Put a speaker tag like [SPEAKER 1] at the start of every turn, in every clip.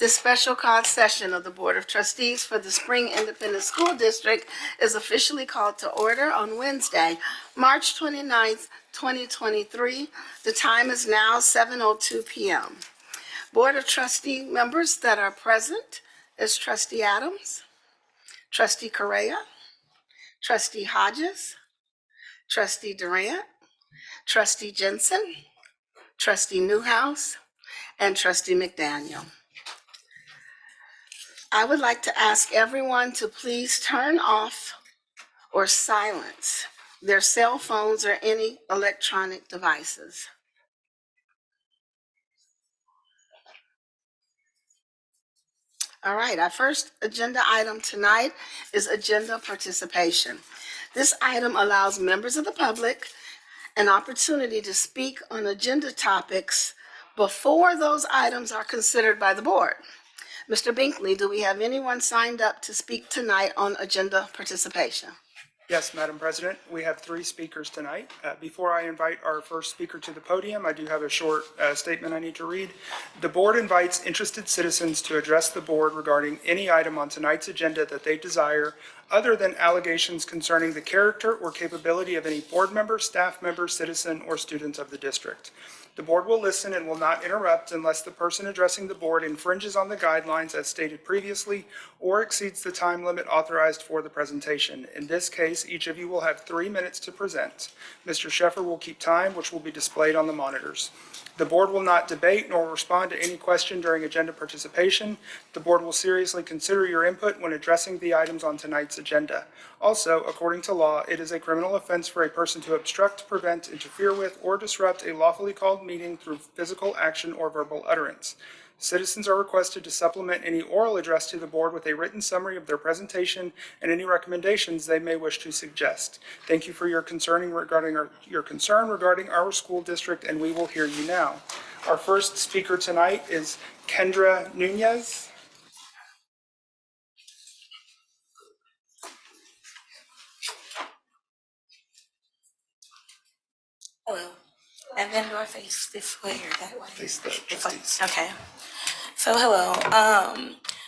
[SPEAKER 1] This special called session of the Board of Trustees for the Spring Independent School District is officially called to order on Wednesday, March 29th, 2023. The time is now 7:02 p.m. Board of Trustee members that are present is Trustee Adams, Trustee Correa, Trustee Hodges, Trustee Durant, Trustee Jensen, Trustee Newhouse, and Trustee McDaniel. I would like to ask everyone to please turn off or silence their cell phones or any electronic devices. All right, our first agenda item tonight is agenda participation. This item allows members of the public an opportunity to speak on agenda topics before those items are considered by the board. Mr. Binkley, do we have anyone signed up to speak tonight on agenda participation?
[SPEAKER 2] Yes, Madam President, we have 3 speakers tonight. Before I invite our first speaker to the podium, I do have a short statement I need to read. The board invites interested citizens to address the board regarding any item on tonight's agenda that they desire, other than allegations concerning the character or capability of any board member, staff member, citizen, or student of the district. The board will listen and will not interrupt unless the person addressing the board infringes on the guidelines as stated previously or exceeds the time limit authorized for the presentation. In this case, each of you will have 3 minutes to present. Mr. Sheffer will keep time, which will be displayed on the monitors. The board will not debate nor respond to any question during agenda participation. The board will seriously consider your input when addressing the items on tonight's agenda. Also, according to law, it is a criminal offense for a person to obstruct, prevent, interfere with, or disrupt a lawfully called meeting through physical action or verbal utterance. Citizens are requested to supplement any oral address to the board with a written summary of their presentation and any recommendations they may wish to suggest. Thank you for your concern regarding our school district, and we will hear you now. Our first speaker tonight is Kendra Nunez.
[SPEAKER 3] Hello. And then do I face this way or that way?
[SPEAKER 2] Face the trustees.
[SPEAKER 3] Okay. So hello.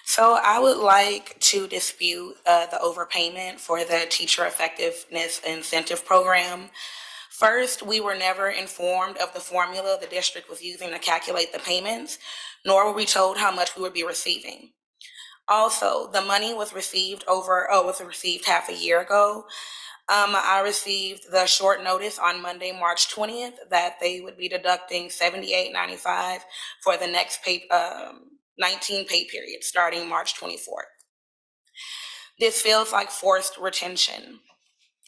[SPEAKER 3] So I would like to dispute the overpayment for the Teacher Effectiveness Incentive Program. First, we were never informed of the formula the district was using to calculate the payments, nor were we told how much we would be receiving. Also, the money was received half a year ago. I received the short notice on Monday, March 20th, that they would be deducting $78.95 for the next 19 pay period starting March 24th. This feels like forced retention.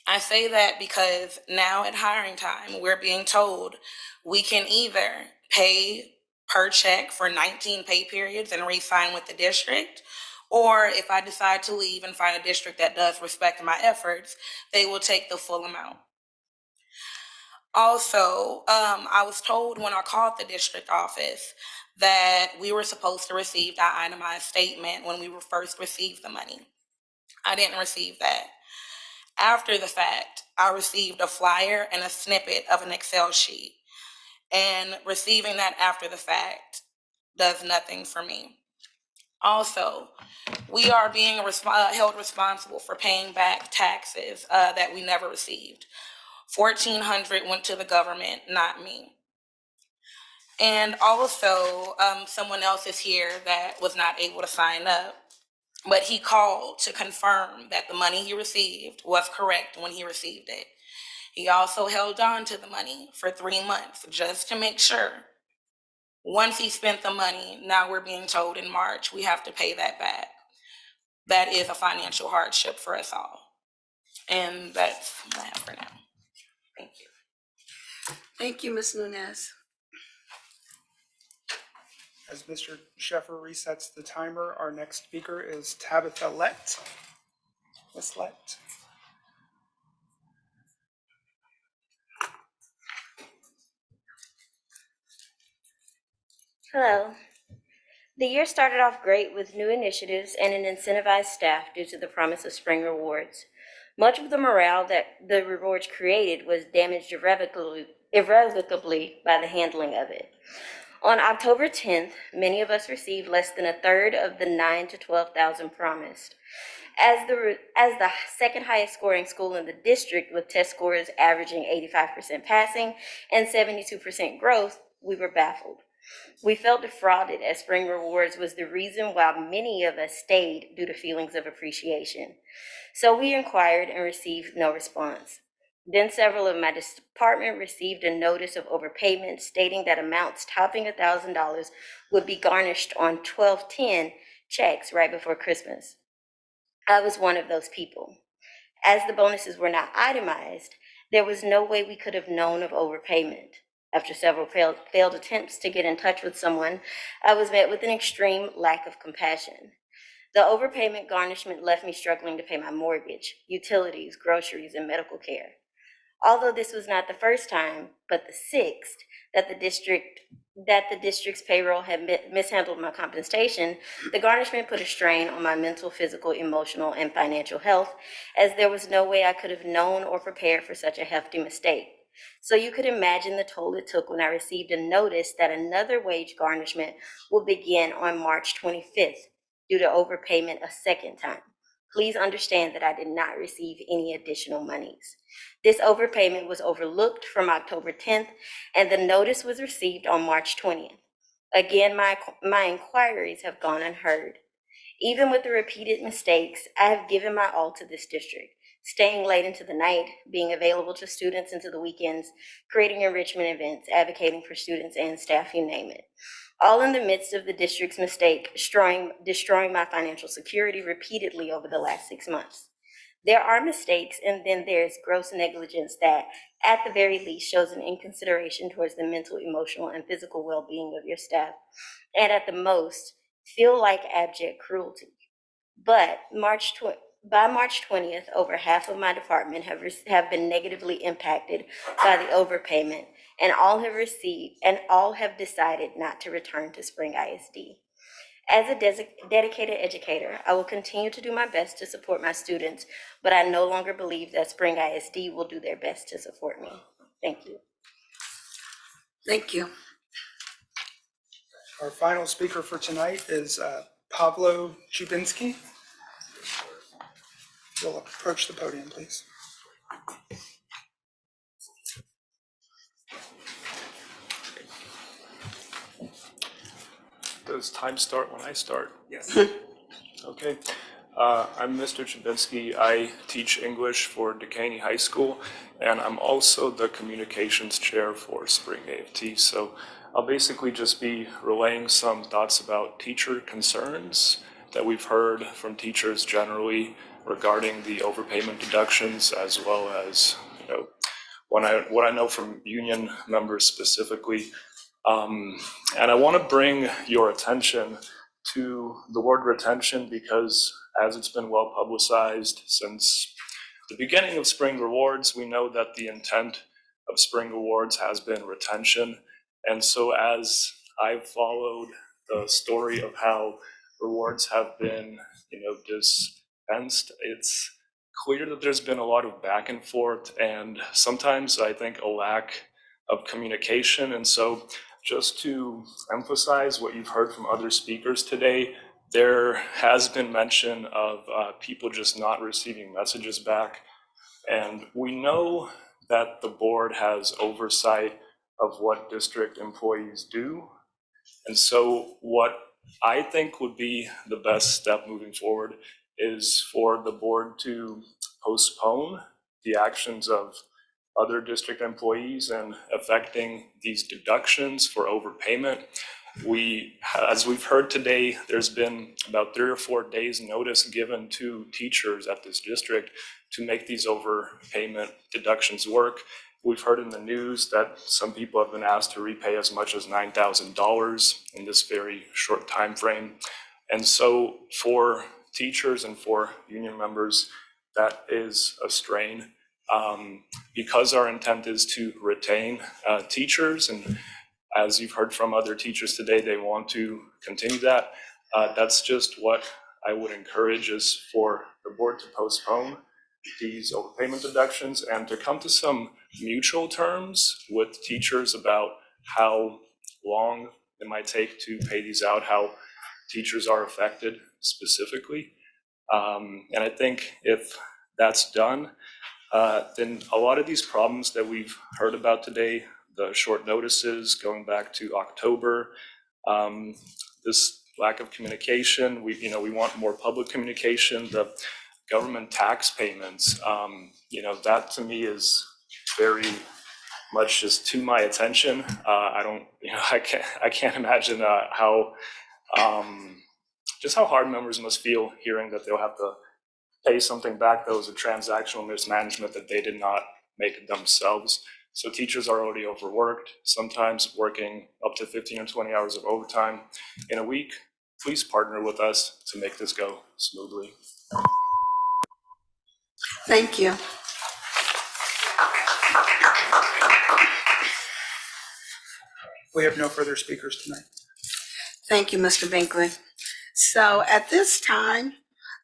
[SPEAKER 3] I say that because now at hiring time, we're being told we can either pay per check for 19 pay periods and re-sign with the district, or if I decide to leave and find a district that does respect my efforts, they will take the full amount. Also, I was told when I called the district office that we were supposed to receive that itemized statement when we first received the money. I didn't receive that. After the fact, I received a flyer and a snippet of an Excel sheet, and receiving that after the fact does nothing for me. Also, we are being held responsible for paying back taxes that we never received. $1,400 went to the government, not me. And also, someone else is here that was not able to sign up, but he called to confirm that the money he received was correct when he received it. He also held on to the money for 3 months just to make sure. Once he spent the money, now we're being told in March we have to pay that back. That is a financial hardship for us all. And that's what I have for now. Thank you.
[SPEAKER 1] Thank you, Ms. Nunez.
[SPEAKER 2] As Mr. Sheffer resets the timer, our next speaker is Tabitha Lett. Ms. Lett.
[SPEAKER 4] Hello. The year started off great with new initiatives and an incentivized staff due to the promise of spring rewards. Much of the morale that the rewards created was damaged irrevocably by the handling of it. On October 10th, many of us received less than a third of the 9,000 to 12,000 promised. As the second highest scoring school in the district, with test scores averaging 85% passing and 72% growth, we were baffled. We felt defrauded, as Spring Rewards was the reason why many of us stayed due to feelings of appreciation. So we inquired and received no response. Then several of my department received a notice of overpayment stating that amounts topping $1,000 would be garnished on 12/10 checks right before Christmas. I was one of those people. As the bonuses were not itemized, there was no way we could have known of overpayment. After several failed attempts to get in touch with someone, I was met with an extreme lack of compassion. The overpayment garnishment left me struggling to pay my mortgage, utilities, groceries, and medical care. Although this was not the first time, but the sixth, that the district's payroll had mishandled my compensation, the garnishment put a strain on my mental, physical, emotional, and financial health, as there was no way I could have known or prepared for such a hefty mistake. So you could imagine the toll it took when I received a notice that another wage garnishment will begin on March 25th due to overpayment a second time. Please understand that I did not receive any additional monies. This overpayment was overlooked from October 10th, and the notice was received on March 20th. Again, my inquiries have gone unheard. Even with the repeated mistakes, I have given my all to this district, staying late into the night, being available to students into the weekends, creating enrichment events, advocating for students and staff, you name it. All in the midst of the district's mistake, destroying my financial security repeatedly over the last 6 months. There are mistakes, and then there's gross negligence that, at the very least, shows an inconsideration towards the mental, emotional, and physical well-being of your staff, and at the most, feel like abject cruelty. But by March 20th, over half of my department have been negatively impacted by the overpayment, and all have decided not to return to Spring ISD. As a dedicated educator, I will continue to do my best to support my students, but I no longer believe that Spring ISD will do their best to support me. Thank you.
[SPEAKER 1] Thank you.
[SPEAKER 2] Our final speaker for tonight is Pavlo Chubinski. You'll approach the podium, please.
[SPEAKER 5] Does time start when I start?
[SPEAKER 2] Yes.
[SPEAKER 5] Okay. I'm Mr. Chubinski. I teach English for Dekaney High School, and I'm also the communications chair for Spring AFT. So I'll basically just be relaying some thoughts about teacher concerns that we've heard from teachers generally regarding the overpayment deductions, as well as, what I know from union members specifically. And I want to bring your attention to the word retention, because as it's been well publicized since the beginning of Spring Rewards, we know that the intent of Spring Rewards has been retention. And so as I've followed the story of how rewards have been, dispensed, it's clear that there's been a lot of back and forth, and sometimes I think a lack of communication. And so just to emphasize what you've heard from other speakers today, there has been mention of people just not receiving messages back. And we know that the board has oversight of what district employees do. And so what I think would be the best step moving forward is for the board to postpone the actions of other district employees and affecting these deductions for overpayment. As we've heard today, there's been about 3 or 4 days notice given to teachers at this district to make these overpayment deductions work. We've heard in the news that some people have been asked to repay as much as $9,000 in this very short time frame. And so for teachers and for union members, that is a strain. Because our intent is to retain teachers, and as you've heard from other teachers today, they want to continue that. That's just what I would encourage, is for the board to postpone these overpayment deductions and to come to some mutual terms with teachers about how long it might take to pay these out, how teachers are affected specifically. And I think if that's done, then a lot of these problems that we've heard about today, the short notices going back to October, this lack of communication, we want more public communication, the government tax payments, that to me is very much just to my attention. I can't imagine how hard members must feel hearing that they'll have to pay something back that was a transactional mismanagement that they did not make themselves. So teachers are already overworked, sometimes working up to 15 or 20 hours of overtime in a week. Please partner with us to make this go smoothly.
[SPEAKER 1] Thank you.
[SPEAKER 2] We have no further speakers tonight.
[SPEAKER 1] Thank you, Mr. Binkley. So at this time,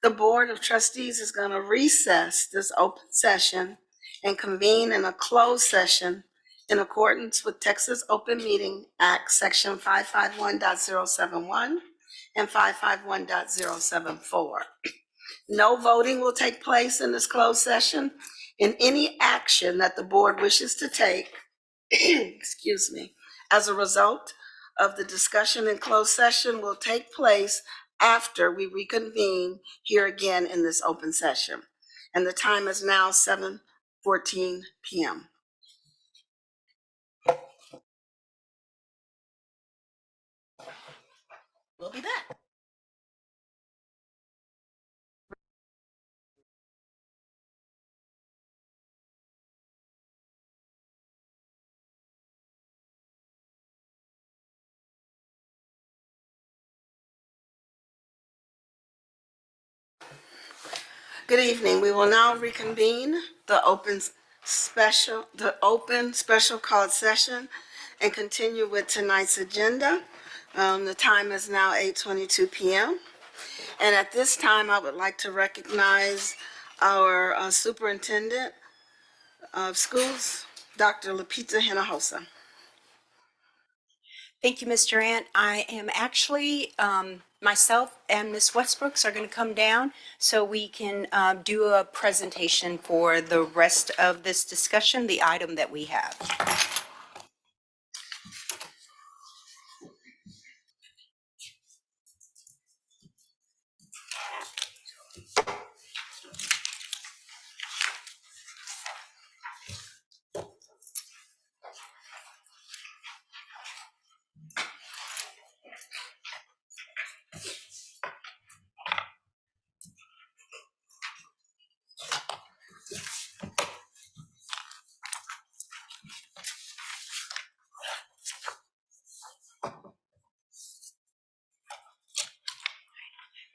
[SPEAKER 1] the Board of Trustees is going to recess this open session and convene in a closed session in accordance with Texas Open Meeting Act, Section 551.071 and 551.074. No voting will take place in this closed session, and any action that the board wishes to take, excuse me, as a result of the discussion in closed session will take place after we reconvene here again in this open session. And the time is now 7:14 p.m. We'll be back. Good evening. We will now reconvene the open special called session and continue with tonight's agenda. The time is now 8:22 p.m. And at this time, I would like to recognize our Superintendent of Schools, Dr. Lupita Hinojosa.
[SPEAKER 6] Thank you, Mr. Ant. I am actually, myself and Ms. Westbrooks are going to come down so we can do a presentation for the rest of this discussion, the item that we have.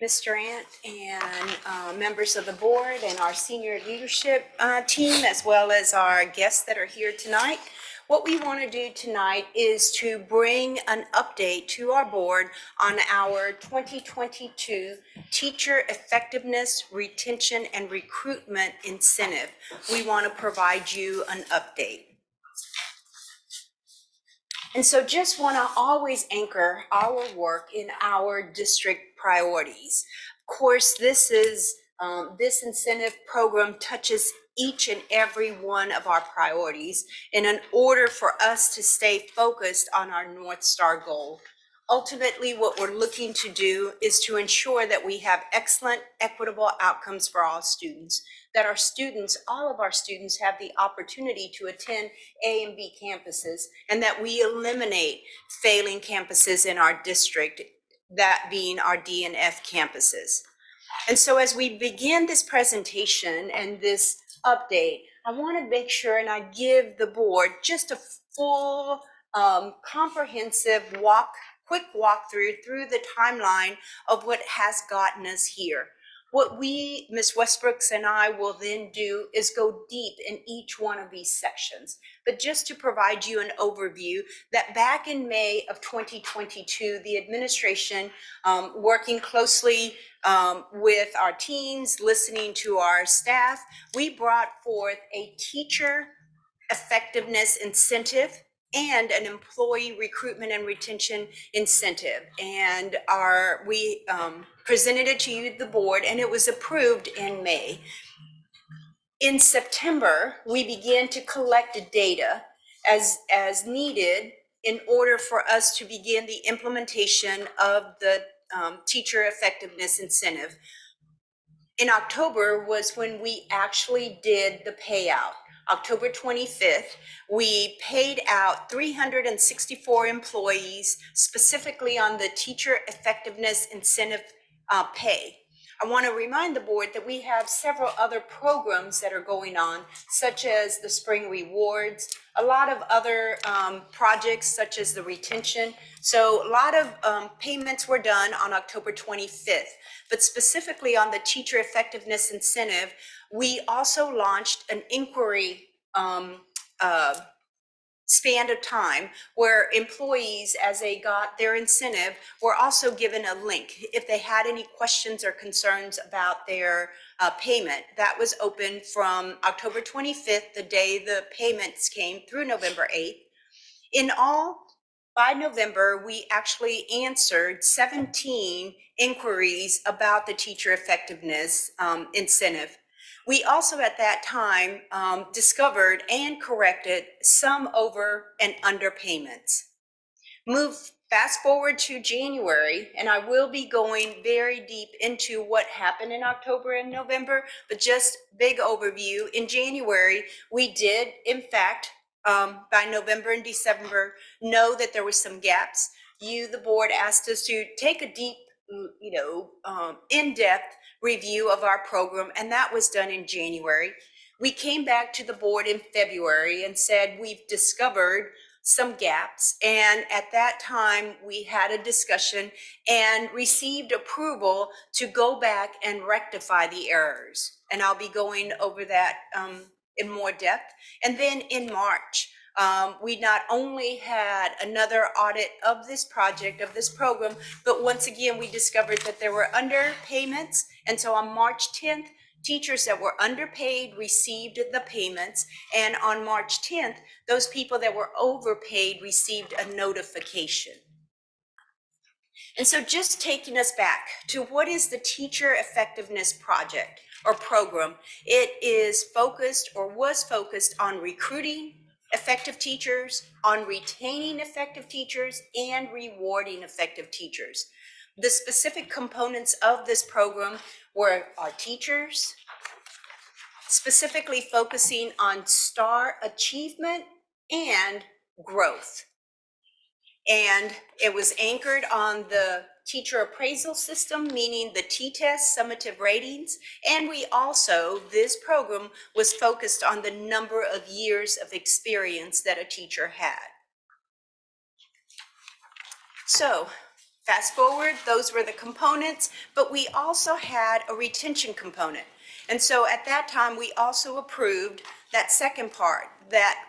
[SPEAKER 6] Mr. Ant and members of the board and our senior leadership team, as well as our guests that are here tonight. What we want to do tonight is to bring an update to our board on our 2022 Teacher Effectiveness, Retention, and Recruitment Incentive. We want to provide you an update. And so just want to always anchor our work in our district priorities. Of course, this incentive program touches each and every one of our priorities in order for us to stay focused on our North Star goal. Ultimately, what we're looking to do is to ensure that we have excellent, equitable outcomes for all students, that our students, all of our students, have the opportunity to attend A and B campuses, and that we eliminate failing campuses in our district, that being our D and F campuses. And so as we begin this presentation and this update, I want to make sure and I give the board just a full, comprehensive quick walkthrough through the timeline of what has gotten us here. What we, Ms. Westbrooks and I, will then do is go deep in each one of these sections. But just to provide you an overview, that back in May of 2022, the administration, working closely with our teams, listening to our staff, we brought forth a teacher effectiveness incentive and an employee recruitment and retention incentive. And we presented it to you, the board, and it was approved in May. In September, we began to collect data as needed in order for us to begin the implementation of the teacher effectiveness incentive. In October was when we actually did the payout. October 25th, we paid out 364 employees specifically on the teacher effectiveness incentive pay. I want to remind the board that we have several other programs that are going on, such as the spring rewards, a lot of other projects such as the retention. So a lot of payments were done on October 25th, but specifically on the teacher effectiveness incentive, we also launched an inquiry span of time where employees, as they got their incentive, were also given a link. If they had any questions or concerns about their payment, that was open from October 25th, the day the payments came, through November 8th. In all, by November, we actually answered 17 inquiries about the teacher effectiveness incentive. We also at that time discovered and corrected some over and under payments. Fast forward to January, and I will be going very deep into what happened in October and November, but just big overview. In January, we did, in fact, by November and December, know that there were some gaps. You, the board, asked us to take a deep, in-depth review of our program, and that was done in January. We came back to the board in February and said we've discovered some gaps, and at that time we had a discussion and received approval to go back and rectify the errors, and I'll be going over that in more depth. And then in March, we not only had another audit of this project, of this program, but once again we discovered that there were underpayments, and so on March 10th, teachers that were underpaid received the payments, and on March 10th, those people that were overpaid received a notification. And so just taking us back to what is the Teacher Effectiveness Project or program, it is focused or was focused on recruiting effective teachers, on retaining effective teachers, and rewarding effective teachers. The specific components of this program were our teachers, specifically focusing on STAR achievement and growth. And it was anchored on the teacher appraisal system, meaning the T-test summative ratings. And we also, this program was focused on the number of years of experience that a teacher had. So fast forward, those were the components, but we also had a retention component. And so at that time, we also approved that second part, that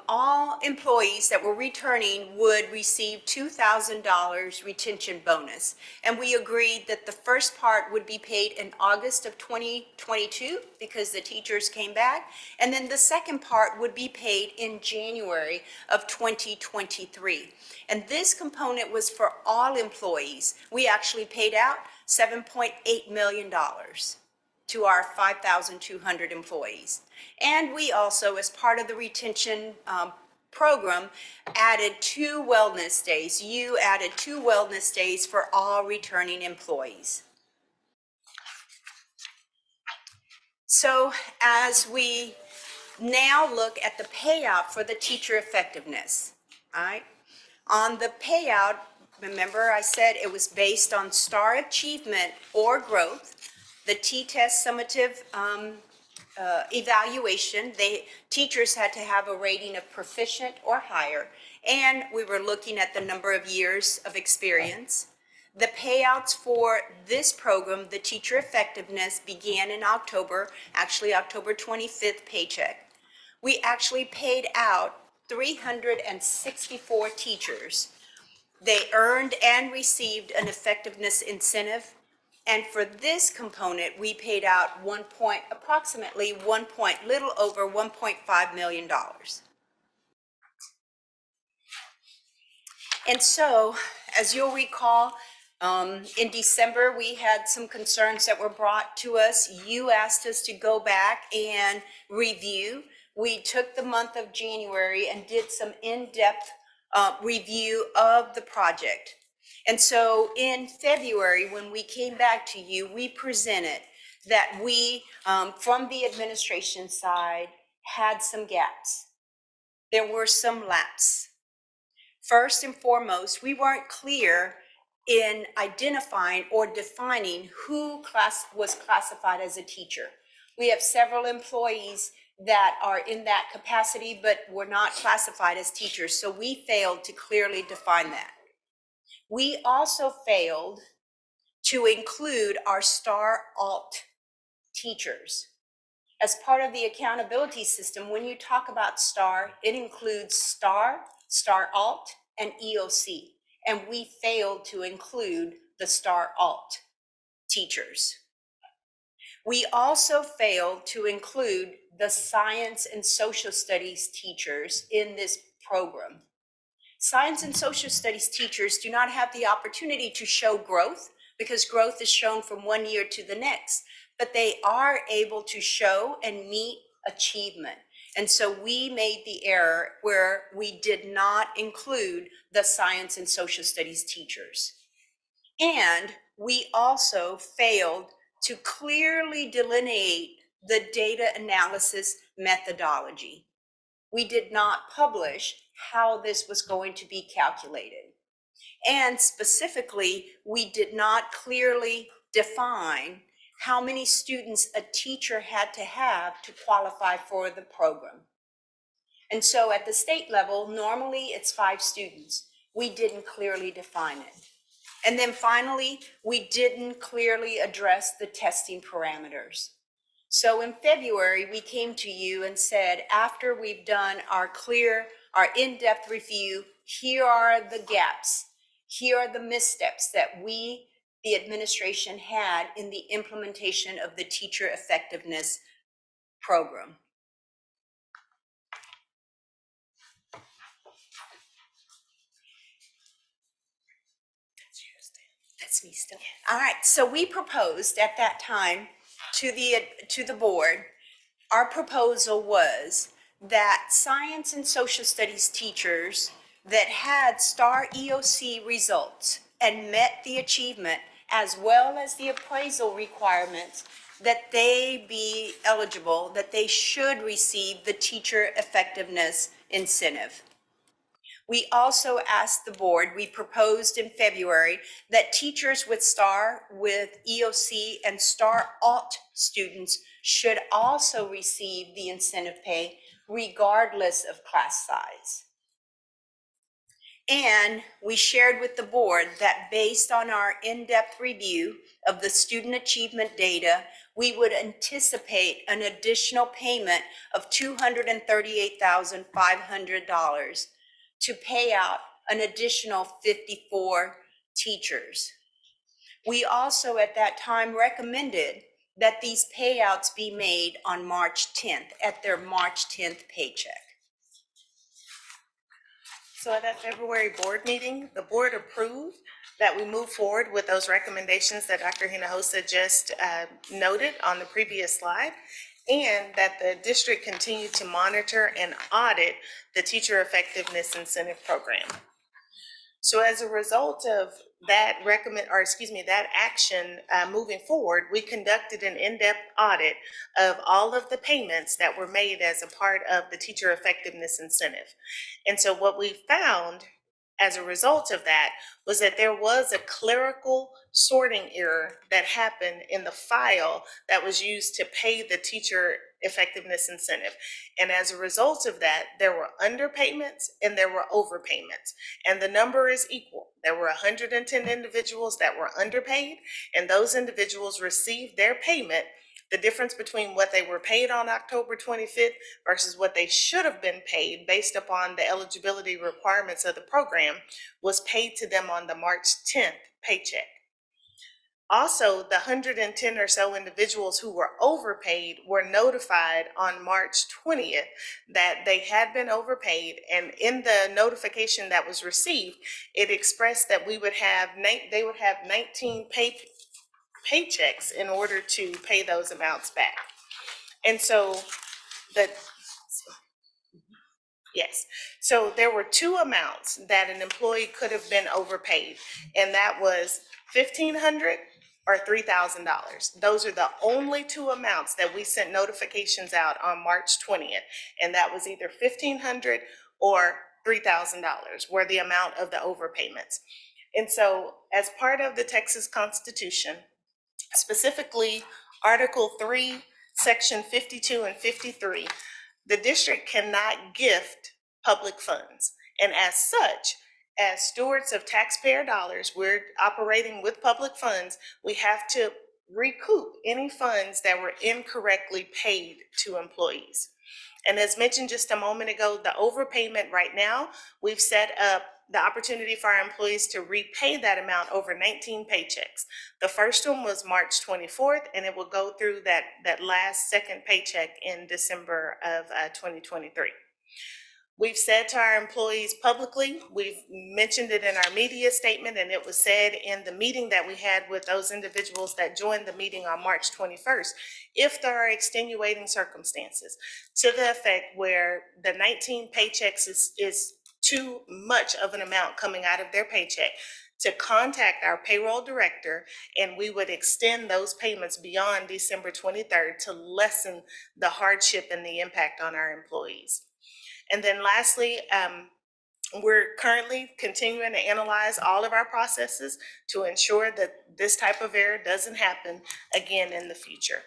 [SPEAKER 6] all employees that were returning would receive $2,000 retention bonus. And we agreed that the first part would be paid in August of 2022 because the teachers came back. And then the second part would be paid in January of 2023. And this component was for all employees. We actually paid out $7.8 million to our 5,200 employees. And we also, as part of the retention program, added 2 wellness days. You added 2 wellness days for all returning employees. So as we now look at the payout for the teacher effectiveness, all right? On the payout, remember I said it was based on STAR achievement or growth, the T-test summative evaluation. Teachers had to have a rating of proficient or higher, and we were looking at the number of years of experience. The payouts for this program, the teacher effectiveness, began in October, actually October 25th paycheck. We actually paid out 364 teachers. They earned and received an effectiveness incentive. And for this component, we paid out little over $1.5 million. And so, as you'll recall, in December, we had some concerns that were brought to us. You asked us to go back and review. We took the month of January and did some in-depth review of the project. And so in February, when we came back to you, we presented that we, from the administration side, had some gaps. There were some lapses. First and foremost, we weren't clear in identifying or defining who was classified as a teacher. We have several employees that are in that capacity, but were not classified as teachers. So we failed to clearly define that. We also failed to include our STAR Alt teachers. As part of the accountability system, when you talk about STAR, it includes STAR, STAR Alt, and EOC. And we failed to include the STAR Alt teachers. We also failed to include the science and social studies teachers in this program. Science and social studies teachers do not have the opportunity to show growth because growth is shown from one year to the next, but they are able to show and meet achievement. And so we made the error where we did not include the science and social studies teachers. And we also failed to clearly delineate the data analysis methodology. We did not publish how this was going to be calculated. And specifically, we did not clearly define how many students a teacher had to have to qualify for the program. And so at the state level, normally it's 5 students. We didn't clearly define it. And then finally, we didn't clearly address the testing parameters. So in February, we came to you and said, after we've done our in-depth review, here are the gaps. Here are the missteps that we, the administration, had in the implementation of the teacher effectiveness program. That's me still. All right, so we proposed at that time to the board, our proposal was that science and social studies teachers that had STAR EOC results and met the achievement as well as the appraisal requirements, that they be eligible, that they should receive the teacher effectiveness incentive. We also asked the board, we proposed in February, that teachers with STAR, with EOC, and STAR Alt students should also receive the incentive pay regardless of class size. And we shared with the board that based on our in-depth review of the student achievement data, we would anticipate an additional payment of $238,500 to pay out an additional 54 teachers. We also at that time recommended that these payouts be made on March 10th, at their March 10th paycheck.
[SPEAKER 7] So at that February board meeting, the board approved that we move forward with those recommendations that Dr. Hinojosa just noted on the previous slide, and that the district continue to monitor and audit the Teacher Effectiveness Incentive Program. So as a result of that that action moving forward, we conducted an in-depth audit of all of the payments that were made as a part of the Teacher Effectiveness Incentive. And so what we found as a result of that was that there was a clerical sorting error that happened in the file that was used to pay the Teacher Effectiveness Incentive. And as a result of that, there were underpayments and there were overpayments. And the number is equal. There were 110 individuals that were underpaid, and those individuals received their payment. The difference between what they were paid on October 25th versus what they should have been paid based upon the eligibility requirements of the program was paid to them on the March 10th paycheck. Also, the 110 or so individuals who were overpaid were notified on March 20th that they had been overpaid. And in the notification that was received, it expressed that they would have 19 paychecks in order to pay those amounts back. And so yes. So there were two amounts that an employee could have been overpaid, and that was $1,500 or $3,000. Those are the only two amounts that we sent notifications out on March 20th, and that was either $1,500 or $3,000 were the amount of the overpayments. And so as part of the Texas Constitution, specifically Article 3, Section 52 and 53, the district cannot gift public funds. And as such, as stewards of taxpayer dollars, we're operating with public funds, we have to recoup any funds that were incorrectly paid to employees. And as mentioned just a moment ago, the overpayment right now, we've set up the opportunity for our employees to repay that amount over 19 paychecks. The first one was March 24th, and it will go through that last second paycheck in December of 2023. We've said to our employees publicly, we've mentioned it in our media statement, and it was said in the meeting that we had with those individuals that joined the meeting on March 21st, if there are extenuating circumstances to the effect where the 19 paychecks is too much of an amount coming out of their paycheck, to contact our payroll director, and we would extend those payments beyond December 23rd to lessen the hardship and the impact on our employees. And then lastly, we're currently continuing to analyze all of our processes to ensure that this type of error doesn't happen again in the future.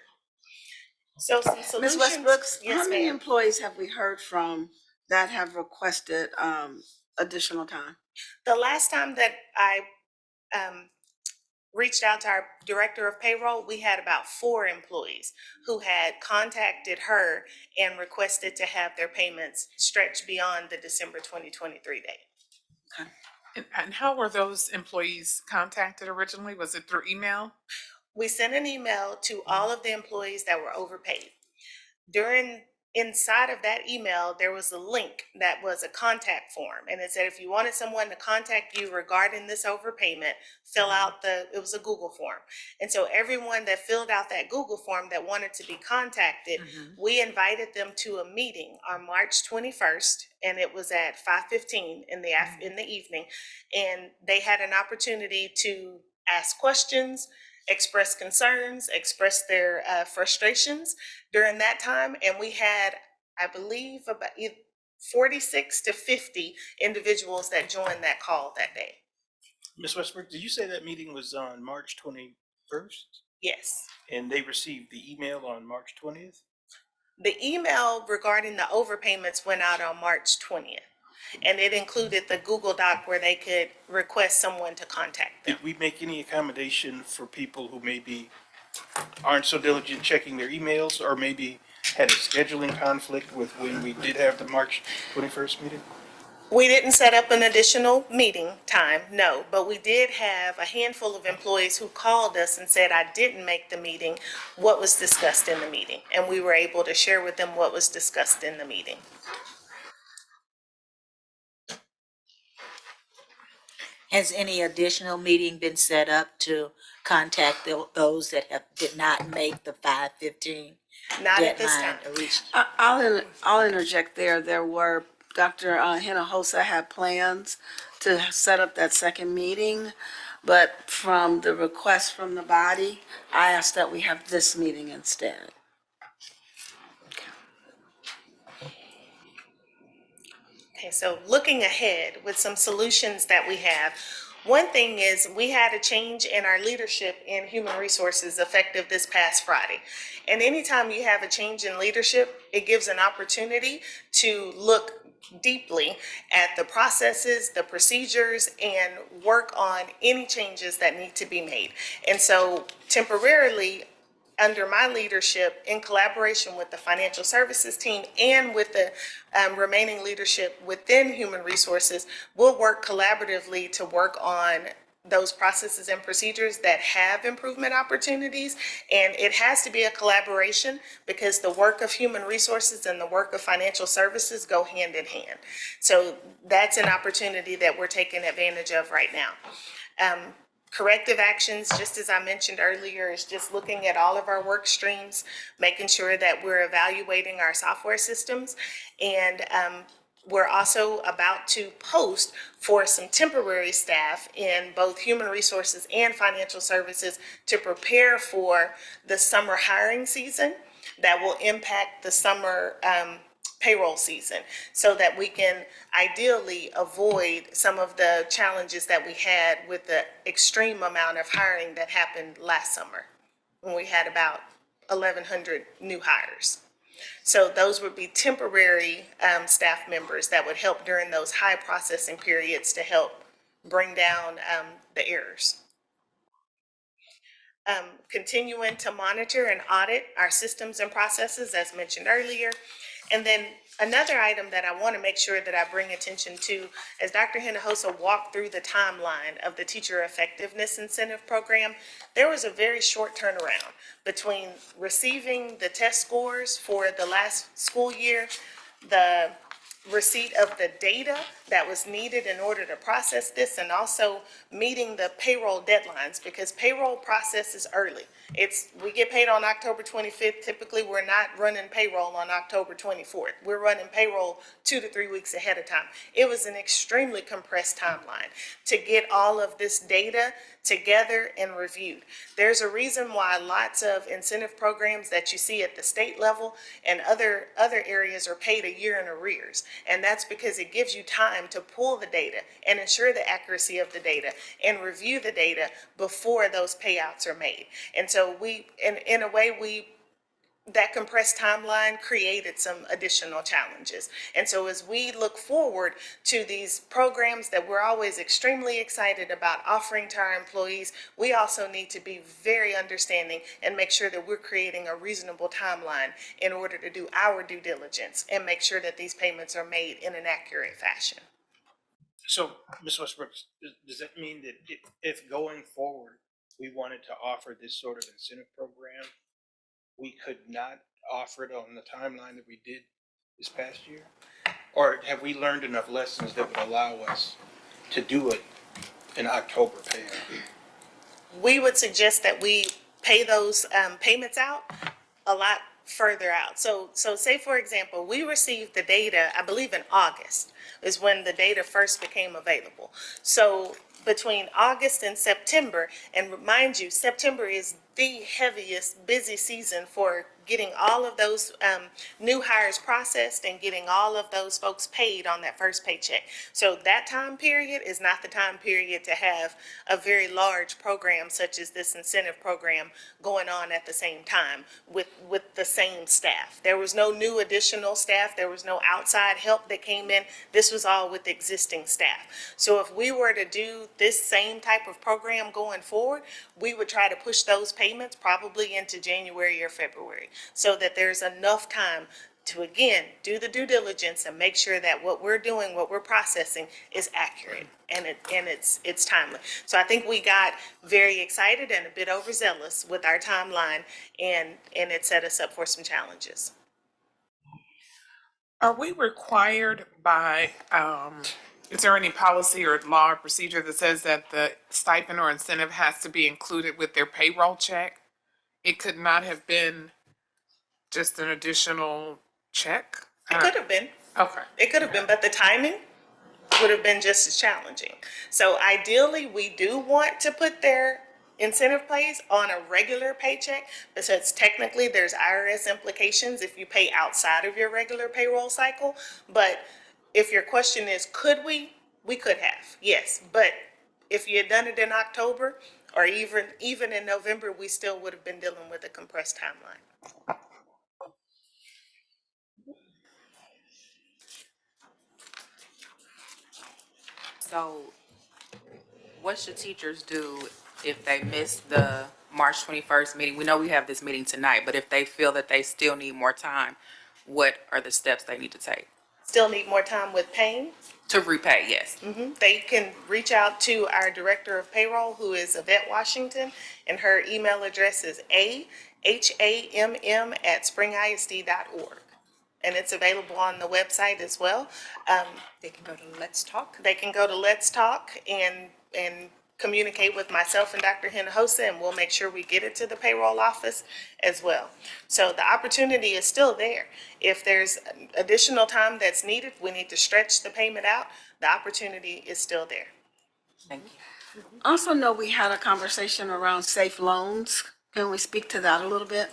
[SPEAKER 7] So some solutions.
[SPEAKER 1] Ms. Westbrooks,
[SPEAKER 7] Yes,
[SPEAKER 1] how many
[SPEAKER 7] ma'am.
[SPEAKER 1] employees have we heard from that have requested additional time?
[SPEAKER 7] The last time that I reached out to our director of payroll, we had about 4 employees who had contacted her and requested to have their payments stretched beyond the December 2023 date.
[SPEAKER 8] And how were those employees contacted originally? Was it through email?
[SPEAKER 7] We sent an email to all of the employees that were overpaid. Inside of that email, there was a link that was a contact form, and it said if you wanted someone to contact you regarding this overpayment, fill out it was a Google form. And so everyone that filled out that Google form that wanted to be contacted, we invited them to a meeting on March 21st, and it was at 5:15 in the evening, and they had an opportunity to ask questions, express concerns, express their frustrations during that time. And we had, I believe, about 46 to 50 individuals that joined that call that day.
[SPEAKER 9] Ms. Westbrook, did you say that meeting was on March 21st?
[SPEAKER 7] Yes.
[SPEAKER 9] And they received the email on March 20th?
[SPEAKER 7] The email regarding the overpayments went out on March 20th. And it included the Google Doc where they could request someone to contact them.
[SPEAKER 9] Did we make any accommodation for people who maybe aren't so diligent checking their emails, or maybe had a scheduling conflict with when we did have the March 21st meeting?
[SPEAKER 7] We didn't set up an additional meeting time, no, but we did have a handful of employees who called us and said, I didn't make the meeting, what was discussed in the meeting? And we were able to share with them what was discussed in the meeting.
[SPEAKER 10] Has any additional meeting been set up to contact those that did not make the 5:15
[SPEAKER 7] Not at this
[SPEAKER 10] deadline
[SPEAKER 7] time.
[SPEAKER 10] to reach?
[SPEAKER 1] I'll interject there. There were, Dr. Hinojosa had plans to set up that second meeting, but from the request from the body, I asked that we have this meeting instead.
[SPEAKER 7] Okay, so looking ahead with some solutions that we have, one thing is we had a change in our leadership in human resources effective this past Friday. And anytime you have a change in leadership, it gives an opportunity to look deeply at the processes, the procedures, and work on any changes that need to be made. And so temporarily, under my leadership, in collaboration with the financial services team and with the remaining leadership within human resources, we'll work collaboratively to work on those processes and procedures that have improvement opportunities. And it has to be a collaboration because the work of human resources and the work of financial services go hand in hand. So that's an opportunity that we're taking advantage of right now. Corrective actions, just as I mentioned earlier, is just looking at all of our work streams, making sure that we're evaluating our software systems. And we're also about to post for some temporary staff in both human resources and financial services to prepare for the summer hiring season that will impact the summer payroll season, so that we can ideally avoid some of the challenges that we had with the extreme amount of hiring that happened last summer when we had about 1,100 new hires. So those would be temporary staff members that would help during those high processing periods to help bring down the errors. Continuing to monitor and audit our systems and processes, as mentioned earlier. And then another item that I want to make sure that I bring attention to, as Dr. Hinojosa walked through the timeline of the Teacher Effectiveness Incentive Program, there was a very short turnaround between receiving the test scores for the last school year, the receipt of the data that was needed in order to process this, and also meeting the payroll deadlines, because payroll processes early. We get paid on October 25th. Typically, we're not running payroll on October 24th. We're running payroll 2 to 3 weeks ahead of time. It was an extremely compressed timeline to get all of this data together and reviewed. There's a reason why lots of incentive programs that you see at the state level and other areas are paid a year in arrears. And that's because it gives you time to pull the data and ensure the accuracy of the data and review the data before those payouts are made. And so in a way, that compressed timeline created some additional challenges. And so as we look forward to these programs that we're always extremely excited about offering to our employees, we also need to be very understanding and make sure that we're creating a reasonable timeline in order to do our due diligence and make sure that these payments are made in an accurate fashion.
[SPEAKER 9] So, Ms. Westbrook, does that mean that if going forward we wanted to offer this sort of incentive program, we could not offer it on the timeline that we did this past year? Or have we learned enough lessons that would allow us to do it in October payout?
[SPEAKER 7] We would suggest that we pay those payments out a lot further out. So say, for example, we received the data, I believe in August is when the data first became available. So between August and September, and remind you, September is the heaviest busy season for getting all of those new hires processed and getting all of those folks paid on that first paycheck. So that time period is not the time period to have a very large program such as this incentive program going on at the same time with the same staff. There was no new additional staff. There was no outside help that came in. This was all with existing staff. So if we were to do this same type of program going forward, we would try to push those payments probably into January or February, so that there's enough time to, again, do the due diligence and make sure that what we're doing, what we're processing is accurate and it's timely. So I think we got very excited and a bit overzealous with our timeline, and it set us up for some challenges.
[SPEAKER 8] Are we required by, is there any policy or law or procedure that says that the stipend or incentive has to be included with their payroll check? It could not have been just an additional check?
[SPEAKER 7] It could have been.
[SPEAKER 8] Okay.
[SPEAKER 7] It could have been, but the timing would have been just as challenging. So ideally, we do want to put their incentive pays on a regular paycheck, because technically there's IRS implications if you pay outside of your regular payroll cycle. But if your question is, could we could have, yes. But if you had done it in October or even in November, we still would have been dealing with a compressed timeline.
[SPEAKER 11] So what should teachers do if they miss the March 21st meeting? We know we have this meeting tonight, but if they feel that they still need more time, what are the steps they need to take?
[SPEAKER 7] still need more time with paying,
[SPEAKER 11] To repay, yes.
[SPEAKER 7] they can reach out to our Director of Payroll, who is Yvette Washington, and her email address is ahamm@springisd.org. And it's available on the website as well.
[SPEAKER 6] They can go to Let's Talk.
[SPEAKER 7] They can go to Let's Talk and communicate with myself and Dr. Hinojosa, and we'll make sure we get it to the payroll office as well. So the opportunity is still there. If there's additional time that's needed, we need to stretch the payment out, the opportunity is still there.
[SPEAKER 11] Thank you.
[SPEAKER 1] Also know we had a conversation around safe loans. Can we speak to that a little bit?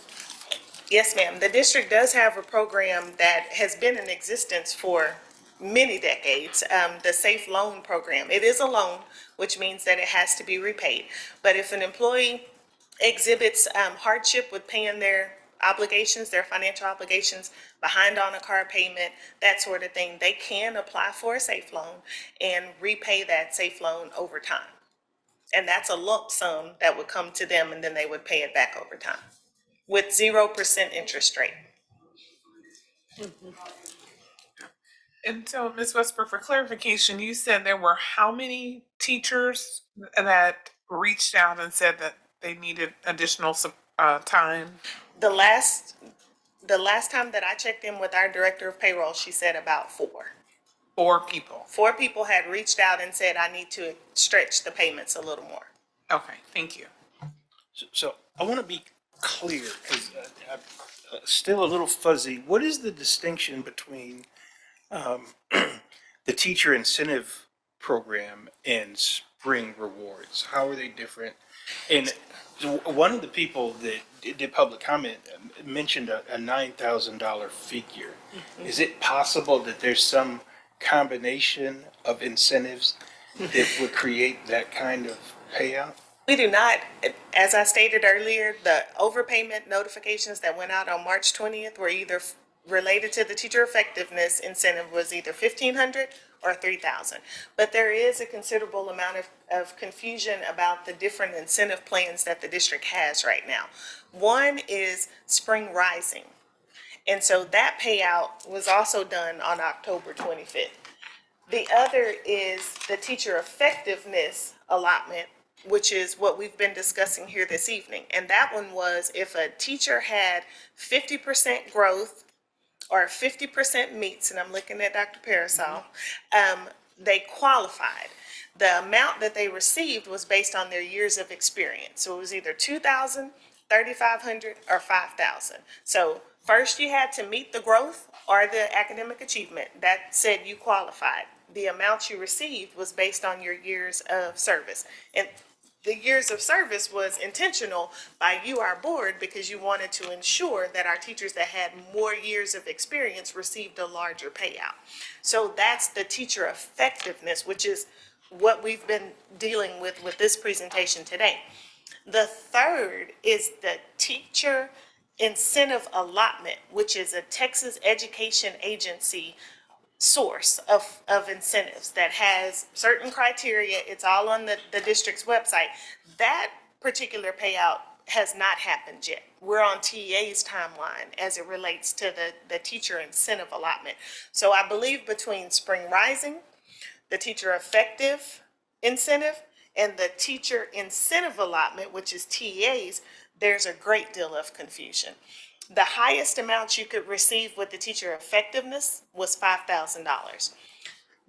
[SPEAKER 7] Yes, ma'am. The district does have a program that has been in existence for many decades, the Safe Loan Program. It is a loan, which means that it has to be repaid. But if an employee exhibits hardship with paying their obligations, their financial obligations, behind on a car payment, that sort of thing, they can apply for a safe loan and repay that safe loan over time. And that's a lump sum that would come to them, and then they would pay it back over time with 0% interest rate.
[SPEAKER 8] And so, Ms. Westbrook, for clarification, you said there were how many teachers that reached out and said that they needed additional time?
[SPEAKER 7] The last time that I checked in with our Director of Payroll, she said about 4.
[SPEAKER 8] 4 people.
[SPEAKER 7] 4 people had reached out and said, I need to stretch the payments a little more.
[SPEAKER 8] Okay, thank you.
[SPEAKER 9] So I want to be clear, because I'm still a little fuzzy. What is the distinction between the teacher incentive program and spring rewards? How are they different? And one of the people that did public comment mentioned a $9,000 figure. Is it possible that there's some combination of incentives that would create that kind of payout?
[SPEAKER 7] We do not, as I stated earlier, the overpayment notifications that went out on March 20th were either related to the teacher effectiveness incentive was either $1,500 or $3,000. But there is a considerable amount of confusion about the different incentive plans that the district has right now. One is Spring Rising. And so that payout was also done on October 25th. The other is the teacher effectiveness allotment, which is what we've been discussing here this evening. And that one was if a teacher had 50% growth or 50% meets, and I'm looking at Dr. Parasol, they qualified. The amount that they received was based on their years of experience. So it was either 2,000, 3,500, or 5,000. So first you had to meet the growth or the academic achievement that said you qualified. The amount you received was based on your years of service. And the years of service was intentional by you, our board, because you wanted to ensure that our teachers that had more years of experience received a larger payout. So that's the teacher effectiveness, which is what we've been dealing with this presentation today. The third is the teacher incentive allotment, which is a Texas Education Agency source of incentives that has certain criteria. It's all on the district's website. That particular payout has not happened yet. We're on TEA's timeline as it relates to the teacher incentive allotment. So I believe between Spring Rising, the teacher effective incentive, and the teacher incentive allotment, which is TEA's, there's a great deal of confusion. The highest amount you could receive with the teacher effectiveness was $5,000.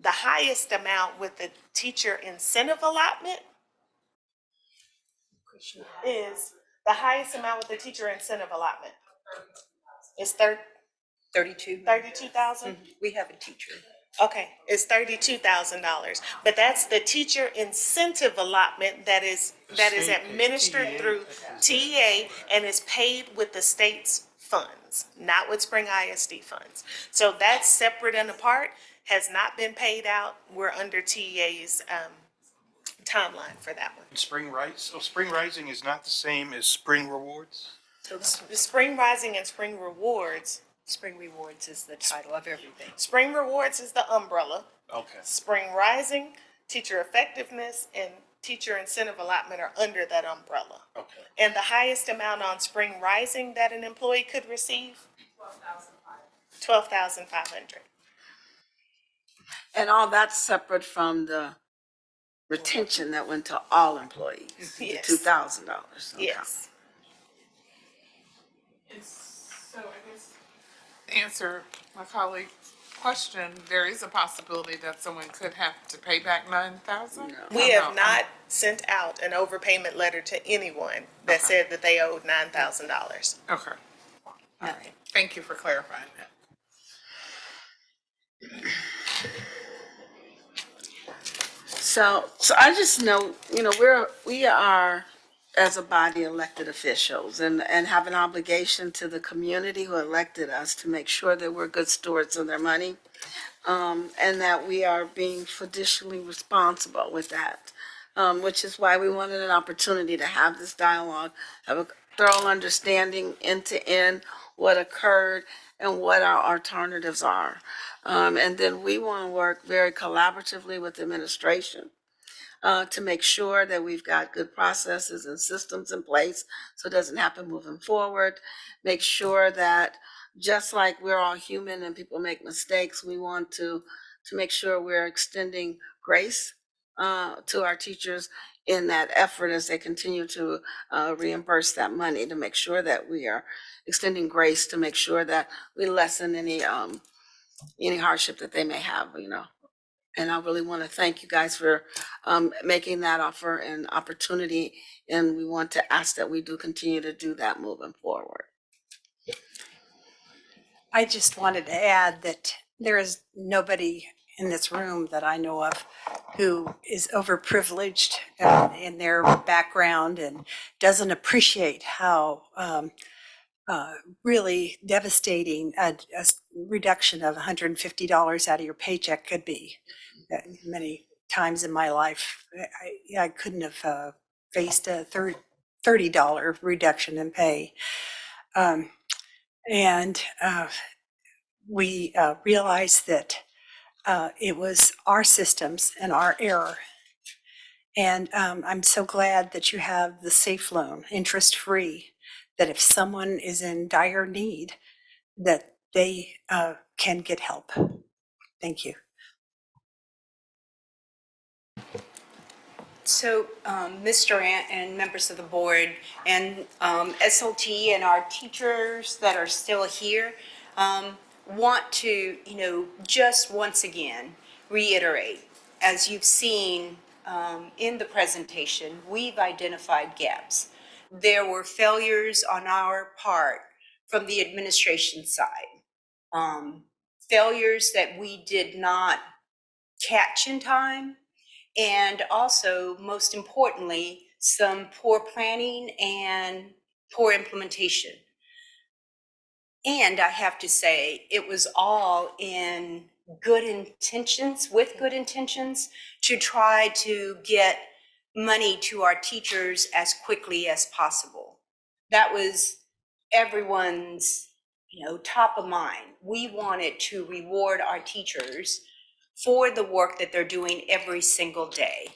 [SPEAKER 7] The highest amount with the teacher incentive allotment is, the highest amount with the teacher incentive allotment is 32,000?
[SPEAKER 6] We have a teacher.
[SPEAKER 7] Okay, it's $32,000, but that's the teacher incentive allotment that is administered through TEA and is paid with the state's funds, not with Spring ISD funds. So that's separate and apart, has not been paid out. We're under TEA's timeline for that one.
[SPEAKER 9] Spring Rising is not the same as spring rewards?
[SPEAKER 7] So the Spring Rising and Spring Rewards.
[SPEAKER 6] Spring Rewards is the title of everything.
[SPEAKER 7] Spring Rewards is the umbrella.
[SPEAKER 9] Okay.
[SPEAKER 7] Spring Rising, teacher effectiveness, and teacher incentive allotment are under that umbrella.
[SPEAKER 9] Okay.
[SPEAKER 7] And the highest amount on Spring Rising that an employee could receive? $12,500.
[SPEAKER 1] And all that's separate from the retention that went to all employees, the
[SPEAKER 7] Yes.
[SPEAKER 1] $2,000. Okay.
[SPEAKER 7] Yes.
[SPEAKER 8] So I guess to answer my colleague's question, there is a possibility that someone could have to pay back 9,000?
[SPEAKER 1] No.
[SPEAKER 7] We have not sent out an overpayment letter to anyone that
[SPEAKER 8] Okay.
[SPEAKER 7] said that they owed $9,000.
[SPEAKER 8] Okay. All right. Thank you for clarifying that.
[SPEAKER 1] So I just know, we are, as a body, elected officials and have an obligation to the community who elected us to make sure that we're good stewards of their money, and that we are being fiducially responsible with that, which is why we wanted an opportunity to have this dialogue, have a thorough understanding end to end what occurred and what our alternatives are. And then we want to work very collaboratively with the administration to make sure that we've got good processes and systems in place so it doesn't happen moving forward. Make sure that just like we're all human and people make mistakes, we want to make sure we're extending grace to our teachers in that effort as they continue to reimburse that money, to make sure that we are extending grace, to make sure that we lessen any hardship that they may have, And I really want to thank you guys for making that offer and opportunity. And we want to ask that we do continue to do that moving forward.
[SPEAKER 6] I just wanted to add that there is nobody in this room that I know of who is overprivileged in their background and doesn't appreciate how really devastating a reduction of $150 out of your paycheck could be. Many times in my life, I couldn't have faced a $30 reduction in pay. We realized that it was our systems and our error. And I'm so glad that you have the safe loan, interest-free, that if someone is in dire need, that they can get help. Thank you. So, Ms. Durant and members of the board and SLT and our teachers that are still here want to, just once again reiterate, as you've seen in the presentation, we've identified gaps. There were failures on our part from the administration side, failures that we did not catch in time, and also, most importantly, some poor planning and poor implementation. And I have to say, it was all in good intentions, with good intentions, to try to get money to our teachers as quickly as possible. That was everyone's, top of mind. We wanted to reward our teachers for the work that they're doing every single day.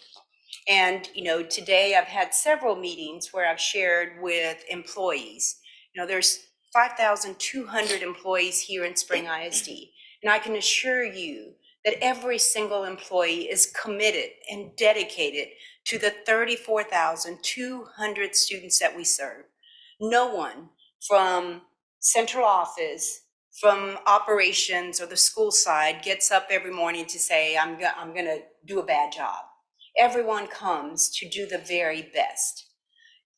[SPEAKER 6] And, today I've had several meetings where I've shared with employees. There's 5,200 employees here in Spring ISD. And I can assure you that every single employee is committed and dedicated to the 34,200 students that we serve. No one from central office, from operations or the school side gets up every morning to say, I'm going to do a bad job. Everyone comes to do the very best.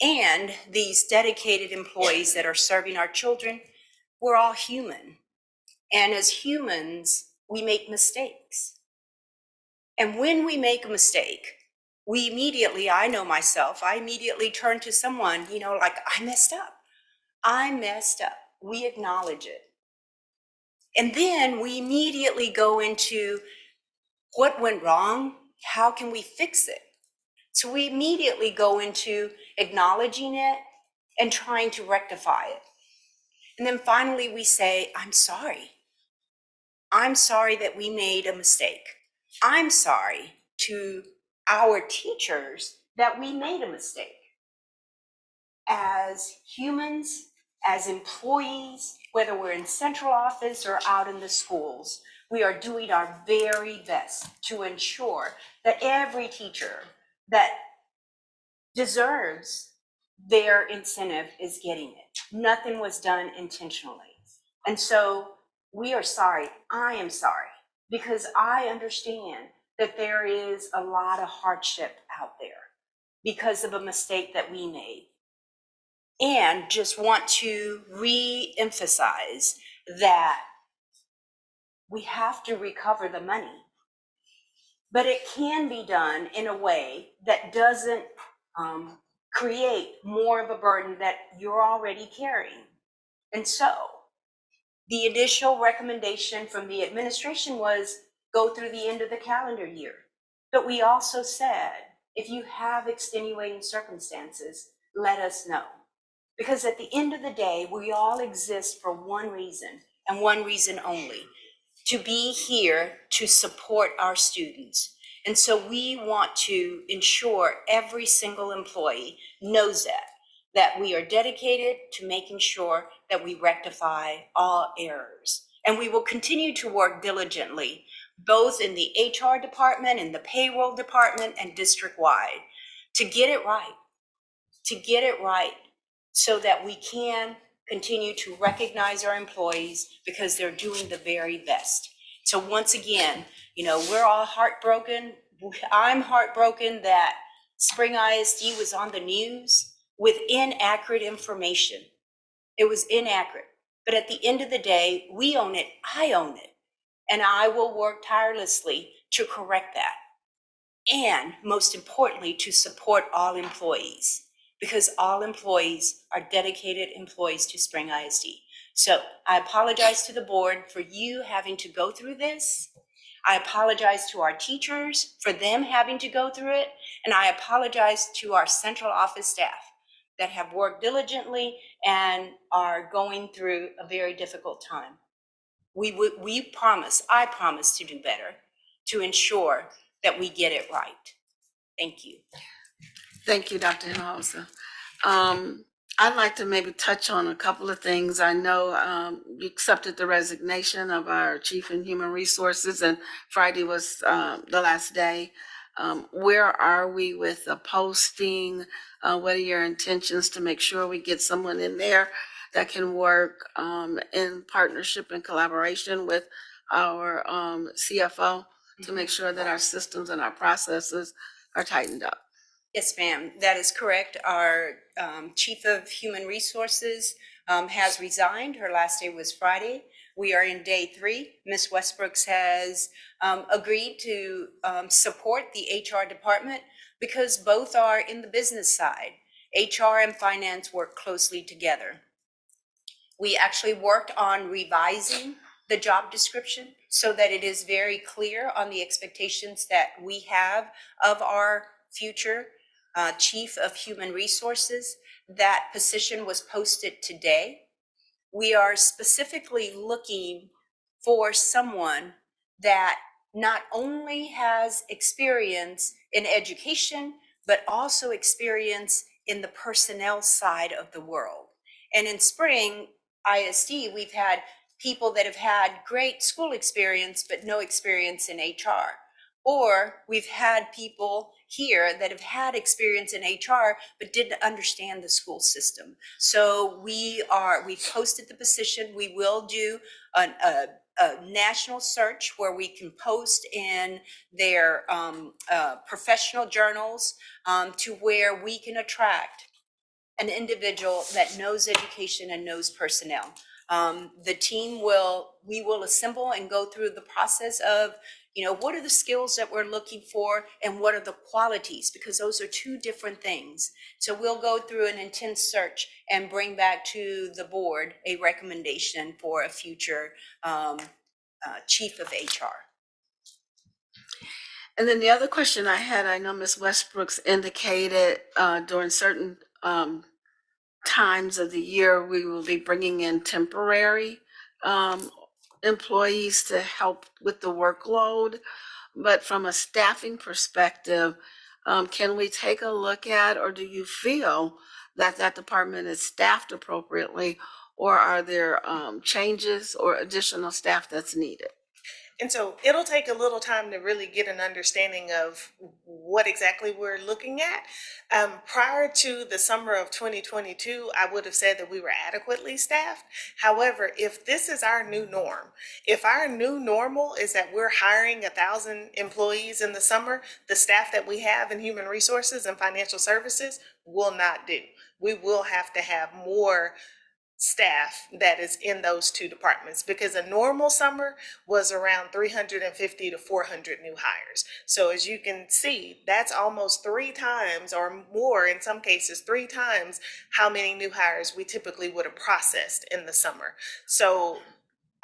[SPEAKER 6] And these dedicated employees that are serving our children, we're all human. And as humans, we make mistakes. And when we make a mistake, we immediately, I know myself, I immediately turn to someone, like, I messed up. I messed up. We acknowledge it. And then we immediately go into what went wrong? How can we fix it? So we immediately go into acknowledging it and trying to rectify it. And then finally we say, I'm sorry. I'm sorry that we made a mistake. I'm sorry to our teachers that we made a mistake. As humans, as employees, whether we're in central office or out in the schools, we are doing our very best to ensure that every teacher that deserves their incentive is getting it. Nothing was done intentionally. And so we are sorry. I am sorry, because I understand that there is a lot of hardship out there because of a mistake that we made. And just want to re-emphasize that we have to recover the money, but it can be done in a way that doesn't create more of a burden that you're already carrying. And so the initial recommendation from the administration was go through the end of the calendar year. But we also said, if you have extenuating circumstances, let us know. Because at the end of the day, we all exist for one reason and one reason only, to be here to support our students. And so we want to ensure every single employee knows that we are dedicated to making sure that we rectify all errors. And we will continue to work diligently, both in the HR department, in the payroll department, and district-wide, to get it right, so that we can continue to recognize our employees because they're doing the very best. So once again, we're all heartbroken. I'm heartbroken that Spring ISD was on the news with inaccurate information. It was inaccurate. But at the end of the day, we own it, I own it, and I will work tirelessly to correct that. And most importantly, to support all employees, because all employees are dedicated employees to Spring ISD. So I apologize to the board for you having to go through this. I apologize to our teachers for them having to go through it. And I apologize to our central office staff that have worked diligently and are going through a very difficult time. I promise to do better to ensure that we get it right. Thank you.
[SPEAKER 1] Thank you, Dr. Hinojosa. I'd like to maybe touch on a couple of things. I know you accepted the resignation of our Chief in Human Resources, and Friday was the last day. Where are we with the posting? What are your intentions to make sure we get someone in there that can work in partnership and collaboration with our CFO to make sure that our systems and our processes are tightened up?
[SPEAKER 6] Yes, ma'am, that is correct. Our Chief of Human Resources has resigned. Her last day was Friday. We are in day 3. Ms. Westbrooks has agreed to support the HR department because both are in the business side. HR and finance work closely together. We actually worked on revising the job description so that it is very clear on the expectations that we have of our future Chief of Human Resources. That position was posted today. We are specifically looking for someone that not only has experience in education, but also experience in the personnel side of the world. And in Spring ISD, we've had people that have had great school experience, but no experience in HR. Or we've had people here that have had experience in HR, but didn't understand the school system. So we posted the position. We will do a national search where we can post in their professional journals to where we can attract an individual that knows education and knows personnel. The team we will assemble and go through the process of, what are the skills that we're looking for and what are the qualities, because those are two different things. So we'll go through an intense search and bring back to the board a recommendation for a future chief of HR.
[SPEAKER 1] And then the other question I had, I know Ms. Westbrooks indicated during certain times of the year, we will be bringing in temporary employees to help with the workload. But from a staffing perspective, can we take a look at, or do you feel that that department is staffed appropriately? or are there changes or additional staff that's needed?
[SPEAKER 7] And so it'll take a little time to really get an understanding of what exactly we're looking at. Prior to the summer of 2022, I would have said that we were adequately staffed. However, if this is our new norm, if our new normal is that we're hiring 1,000 employees in the summer, the staff that we have in human resources and financial services will not do. We will have to have more staff that is in those two departments, because a normal summer was around 350 to 400 new hires. So as you can see, that's almost 3 times or more, in some cases 3 times how many new hires we typically would have processed in the summer. So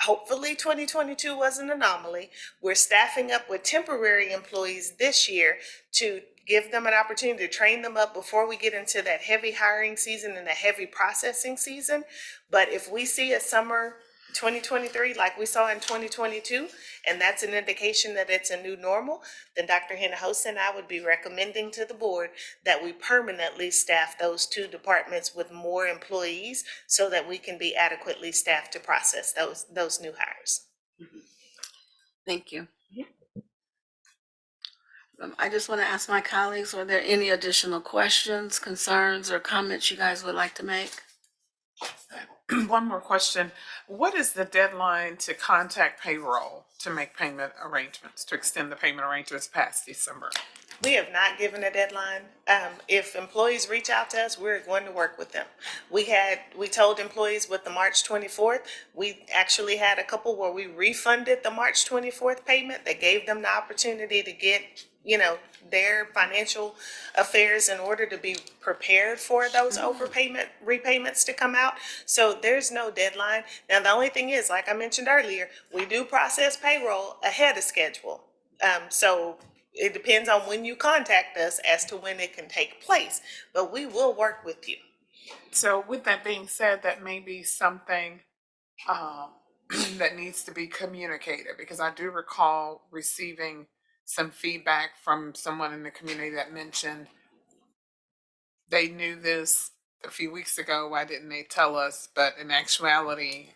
[SPEAKER 7] hopefully 2022 was an anomaly. We're staffing up with temporary employees this year to give them an opportunity to train them up before we get into that heavy hiring season and the heavy processing season. But if we see a summer 2023 like we saw in 2022, and that's an indication that it's a new normal, then Dr. Hinojosa and I would be recommending to the board that we permanently staff those 2 departments with more employees so that we can be adequately staffed to process those new hires.
[SPEAKER 1] Thank you. I just want to ask my colleagues, are there any additional questions, concerns, or comments you guys would like to make?
[SPEAKER 8] One more question. What is the deadline to contact payroll to make payment arrangements, to extend the payment arrangements past December?
[SPEAKER 7] We have not given a deadline. If employees reach out to us, we're going to work with them. We told employees with the March 24th, we actually had a couple where we refunded the March 24th payment that gave them the opportunity to get, their financial affairs in order to be prepared for those repayments to come out. So there's no deadline. Now, the only thing is, like I mentioned earlier, we do process payroll ahead of schedule. So it depends on when you contact us as to when it can take place, but we will work with you.
[SPEAKER 8] So with that being said, that may be something that needs to be communicated, because I do recall receiving some feedback from someone in the community that mentioned they knew this a few weeks ago. Why didn't they tell us? But in actuality,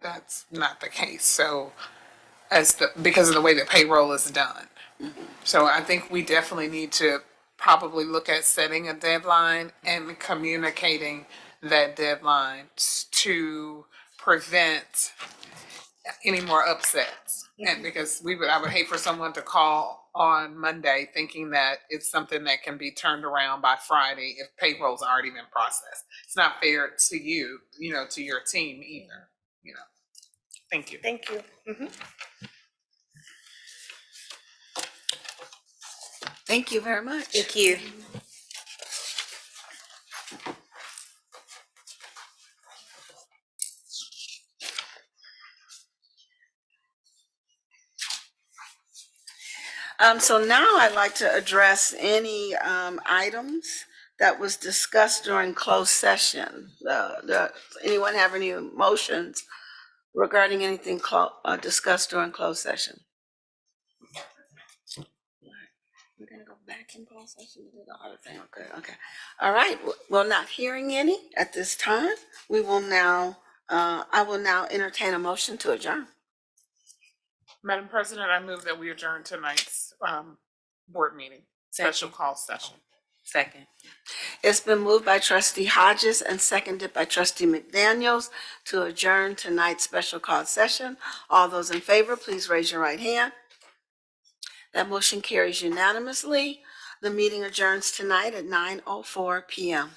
[SPEAKER 8] that's not the case. So because of the way that payroll is done. So I think we definitely need to probably look at setting a deadline and communicating that deadline to prevent any more upsets. And because I would hate for someone to call on Monday thinking that it's something that can be turned around by Friday if payroll's already been processed. It's not fair to you, to your team either, Thank you.
[SPEAKER 7] Thank you.
[SPEAKER 1] Thank you very much.
[SPEAKER 4] Thank you.
[SPEAKER 1] So now I'd like to address any items that was discussed during closed session. Anyone have any motions regarding anything discussed during closed session? We're gonna go back in closed session to do the other thing. Okay. All right. Well, not hearing any at this time, I will now entertain a motion to adjourn.
[SPEAKER 8] Madam President, I move that we adjourn tonight's board meeting, special call session.
[SPEAKER 11] Second.
[SPEAKER 1] It's been moved by trustee Hodges and seconded by trustee McDaniels to adjourn tonight's special call session. All those in favor, please raise your right hand. That motion carries unanimously. The meeting adjourns tonight at 9:04 p.m.